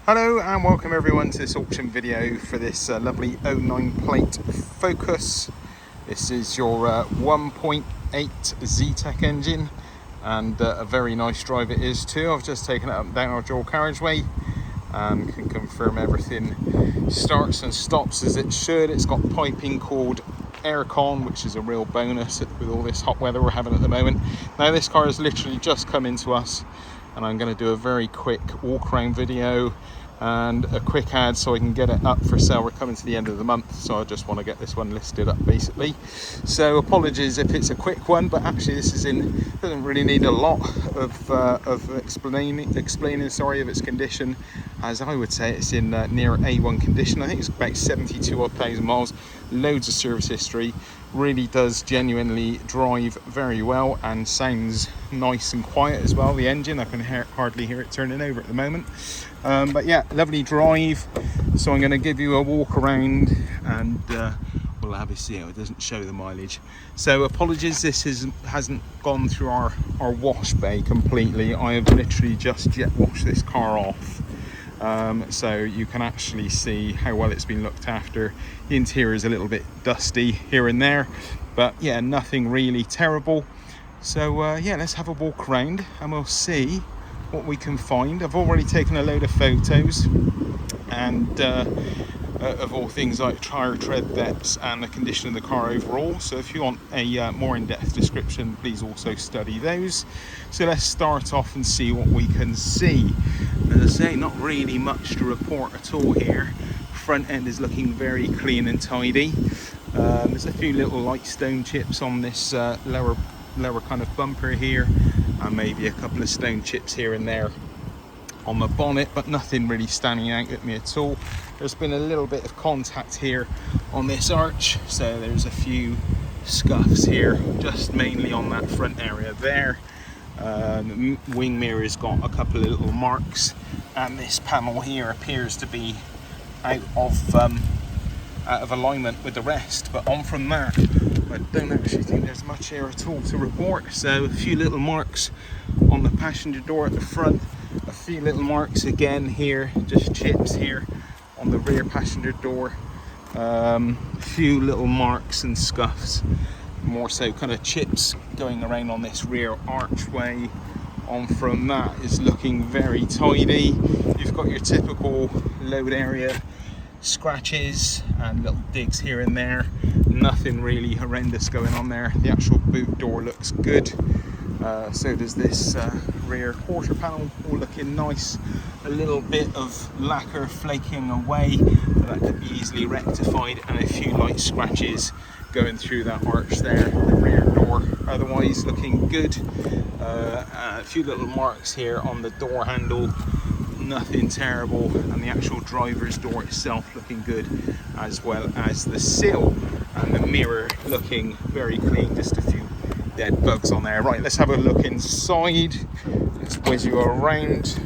Hello and welcome everyone to this auction video for this lovely 09 plate Focus. This is your 1.8 Z-Tech engine, and a very nice drive it is too. I've just taken it up and down our dual carriageway and can confirm everything starts and stops as it should. It's got piping called aircon, which is a real bonus with all this hot weather we're having at the moment. Now this car has literally just come into us, and I'm going to do a very quick walk around video and a quick ad so I can get it up for sale. We're coming to the end of the month, so I just want to get this one listed up basically. So apologies if it's a quick one, but actually this is doesn't really need a lot of explaining of its condition, as I would say it's in near A1 condition. I think it's about 72,000 miles, loads of service history, really does genuinely drive very well and sounds nice and quiet as well. The engine, I can hardly hear it turning over at the moment, but yeah, lovely drive. So I'm going to give you a walk around and we'll have a see. It doesn't show the mileage, so apologies this hasn't gone through our wash bay completely. I have literally just jet washed this car off, so you can actually see how well it's been looked after. The interior is a little bit dusty here and there, but yeah, nothing really terrible. So yeah, let's have a walk around and we'll see what we can find. I've already taken a load of photos and of all things like tyre tread depths and the condition of the car overall. So if you want a more in-depth description, please also study those. So let's start off and see what we can see. As I say, not really much to report at all here. Front end is looking very clean and tidy. There's a few little light stone chips on this lower kind of bumper here, and maybe a couple of stone chips here and there on the bonnet, but nothing really standing out at me at all. There's been a little bit of contact here on this arch, so there's a few scuffs here, just mainly on that front area there. The wing mirror's got a couple of little marks, and this panel here appears to be out of alignment with the rest, but on from that I don't actually think there's much here at all to report. So a few little marks on the passenger door at the front, a few little marks again here, just chips here on the rear passenger door, a few little marks and scuffs, more so kind of chips going around on this rear archway. On from that is looking very tidy. You've got your typical load area scratches and little digs here and there, nothing really horrendous going on there. The actual boot door looks good, so does this rear quarter panel, all looking nice. A little bit of lacquer flaking away, but that could be easily rectified, and a few light scratches going through that arch there, the rear door, otherwise looking good. A few little marks here on the door handle, nothing terrible, and the actual driver's door itself looking good, as well as the sill and the mirror looking very clean, just a few dead bugs on there. Right, let's have a look inside. Let's whiz you around.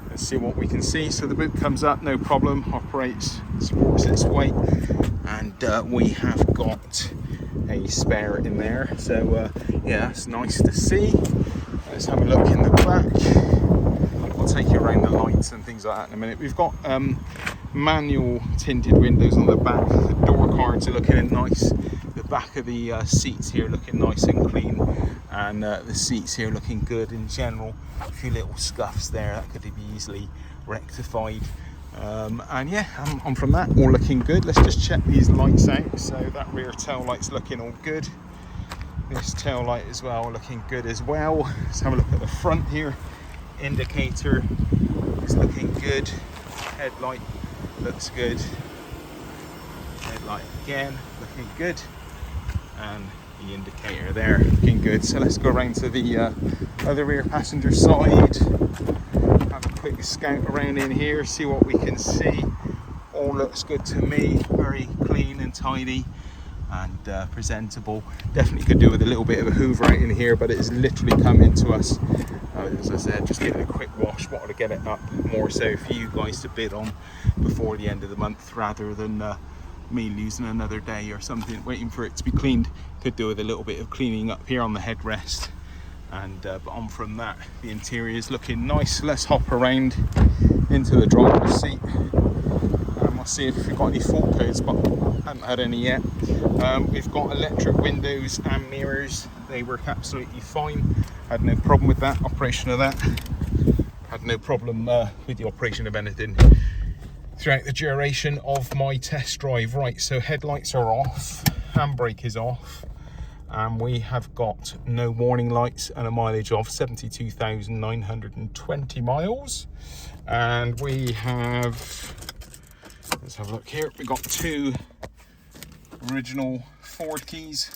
Let's see what we can see. So the boot comes up, no problem, operates, supports its weight, and we have got a spare in there, so yeah, that's nice to see. Let's have a look in the back. I'll take you around the lights and things like that in a minute. We've got manual tinted windows on the back. The door cards are looking nice. The back of the seats here looking nice and clean, and the seats here looking good in general. A few little scuffs there that could be easily rectified. And yeah, on from that, all looking good. Let's just check these lights out. So that rear tail light's looking all good. This tail light as well looking good as well. Let's have a look at the front here. Indicator is looking good. Headlight looks good. Headlight again looking good, and the indicator there looking good. So let's go around to the other rear passenger side, have a quick scout around in here, see what we can see. All looks good to me, very clean and tidy and presentable. Definitely could do with a little bit of a hoover out in here, but it's literally come into us, as I said, just give it a quick wash. Wanted to get it up more so for you guys to bid on before the end of the month, rather than me losing another day or something waiting for it to be cleaned. Could do with a little bit of cleaning up here on the headrest, and but on from that, the interior is looking nice. Let's hop around into the driver's seat. We'll see if we've got any fault codes, but I haven't had any yet. We've got electric windows and mirrors. They work absolutely fine. Had no problem with that, operation of that. Had no problem with the operation of anything throughout the duration of my test drive. Right, so headlights are off, handbrake is off, and we have got no warning lights and a mileage of 72,920 miles. And we have, let's have a look here, we've got 2 original Ford keys,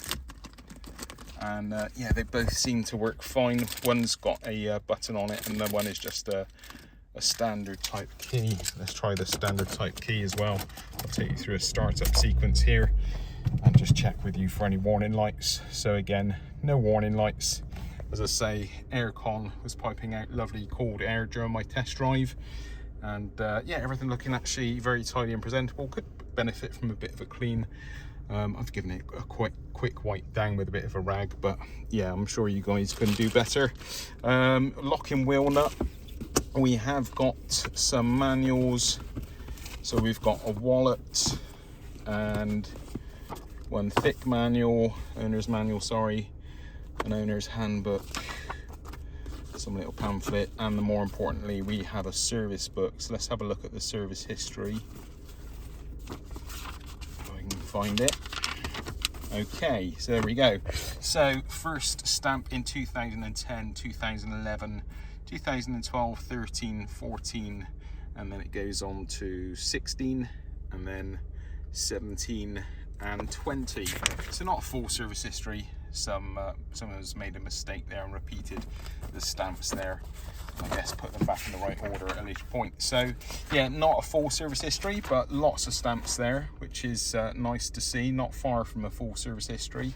and yeah, they both seem to work fine. One's got a button on it, and the one is just a standard type key. Let's try the standard type key as well. I'll take you through a startup sequence here and just check with you for any warning lights. So again, no warning lights. As I say, aircon was piping out lovely cold air during my test drive, and yeah, everything looking actually very tidy and presentable. Could benefit from a bit of a clean. I've given it a quick wipe down with a bit of a rag, but yeah, I'm sure you guys can do better. Locking wheel nut. We have got some manuals. So we've got a wallet and one thick manual, owner's manual, sorry, an owner's handbook, some little pamphlet, and more importantly, we have a service book. So let's have a look at the service history. If I can find it. Okay, so there we go. So first stamp in 2010, 2011, 2012, 13, 14, and then it goes on to 16, and then 17 and 20. So not a full service history. Someone has made a mistake there and repeated the stamps there. I guess put them back in the right order at a later point. So yeah, not a full service history, but lots of stamps there, which is nice to see. Not far from a full service history.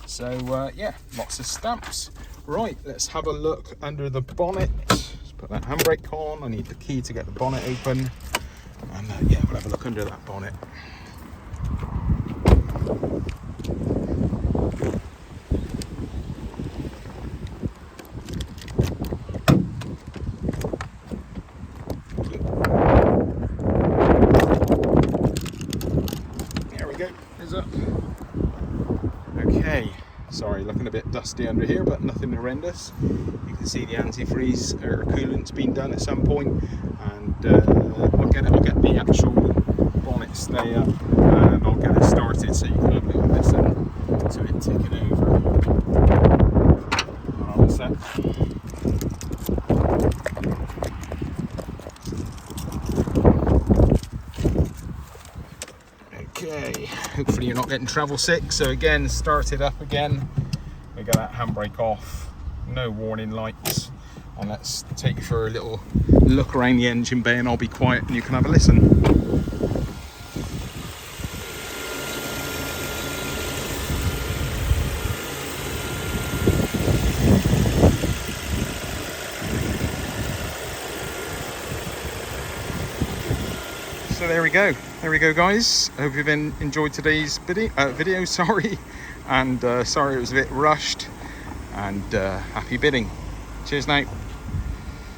So yeah, lots of stamps. Right, let's have a look under the bonnet. Let's put that handbrake on. I need the key to get the bonnet open, and yeah, we'll have a look under that bonnet. Okay, sorry, looking a bit dusty under here, but nothing horrendous. You can see the antifreeze or coolant's been done at some point, and I'll get the actual bonnet stay up, and I'll get it started so you can have a little listen to it ticking over. Hold on a sec. Okay, hopefully you're not getting travel sick. So again, start it up again. We got that handbrake off, no warning lights, and let's take you for a little look around the engine bay, and I'll be quiet and you can have a listen. So there we go guys. I hope you've enjoyed today's video, sorry, and sorry it was a bit rushed, and happy bidding. Cheers now.